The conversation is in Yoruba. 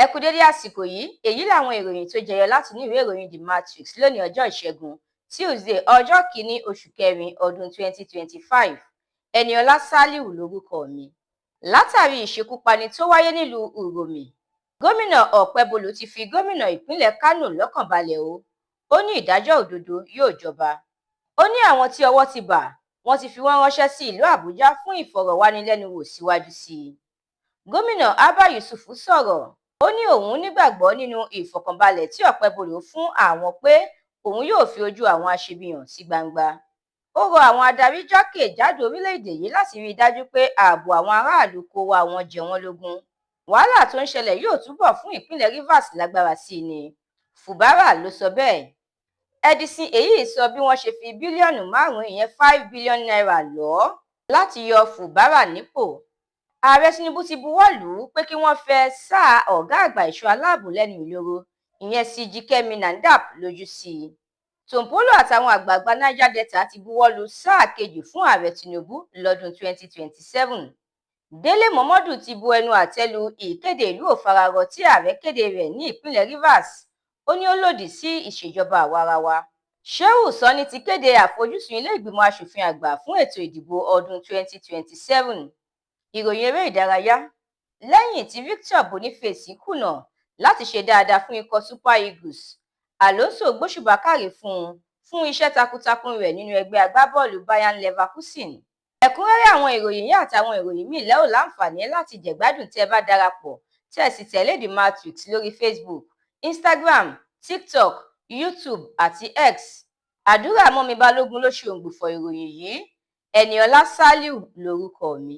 Ẹ kú dédé àsìkò yìí, èyí làwọn ìròyìn tó jẹyọ láti inú ìwé ìròyìn The Matrix lónìí ọjọ́ Ìṣẹ́gun Tuesday ọjọ́ kìíní oṣù kẹrin ọdún 2025. Ẹniọlá Sálíù lórúkọ mi. Látàrí ìṣekúpani tó wáyé nílùú Uromi, gómìnà Ọ̀pẹ́bọlù ti fi gómìnà ìpínlẹ̀ Kánò lọ́kàn balẹ̀ o. Ó ní ìdájọ́ òdodo yóò jọba. Ó ní àwọn tí ọwọ́ ti bà wọ́n ti fi wọ́n ránṣẹ́ sí ìlú Àbújá fún ìfọ̀rọ̀wánilẹ́nuwò síwájú sí i. Gómìnà Abba Yusuf sọ̀rọ̀. Ó ní òun nígbàgbọ́ nínú ìfọ̀kànbalẹ̀ tí Ọ̀pẹ́bọlù fún àwọn pé òun yóò fi ojú àwọn aṣebi hàn sí gbangba. Ó rọ àwọn adarí jákèjádò orílẹ̀-èdè yìí láti rí i dájú pé ààbò àwọn aráàlú kó wa wọn jẹ wọ́n lógún. Wàhálà tó ń ṣẹlẹ̀ yóò túbọ̀ fún ìpínlẹ̀ Rivers lágbára sí i ni. Fubara ló sọ bẹ́ẹ̀. Edison Eyi sọ bí wọ́n ṣe fi bílíọ̀nù 5 ìyẹn 5 billion naira lọ̀ láti yọ Fubara nípò. Ààrẹ Tinubu ti buwọ́ lù ú pé kí wọ́n fẹ́ sáà ọ̀gá àgbà ẹ̀ṣọ́ aláàbò lẹ́nu ìloro ìyẹn CG Kẹ́mi Nandap lójú sí i. Tombolo àtàwọn àgbààgbà Niger Delta ti buwọ́ lù sáà kejì fún ààrẹ Tinubu lọ́dún 2027. Délé Momodu ti bu ẹnu àtẹ́ lu ìkéde ìlú òfararọ tí ààrẹ kéde rẹ̀ ní ìpínlẹ̀ Rivers. Ó ní ó lòdì sí ìṣèjọba àwarawa. Shehu Sani ti kéde àfojúsùn ilé ìgbìmọ̀ aṣòfin àgbà fún ètò ìdìbò ọdún 2027. Ìròyìn eré ìdárayá. Lẹ́yìn tí Victor Boniface kùnà láti ṣe dáadáa fún ikọ̀ Super Eagles, Alonso gbóṣùbà káre fún iṣẹ́ takuntakun rẹ̀ nínú ẹgbẹ́ agbábọ́ọ̀lù Bayern Leverkusen. Ẹ̀kúnrẹ́rẹ́ àwọn ìròyìn yìí àtàwọn ìròyìn míì lẹ́ ò láǹfààní láti jẹ̀gbádùn tẹ́ ẹ bá darapọ̀ tẹ́ ẹ sì tẹ̀lé The Matrix lórí Facebook, Instagram, TikTok, YouTube àti X. Àdúrà mọ́mi Balógun ló ṣe òǹgbùfọ̀ ìròyìn yìí. Ẹniọlá Sálíù lórúkọ mi.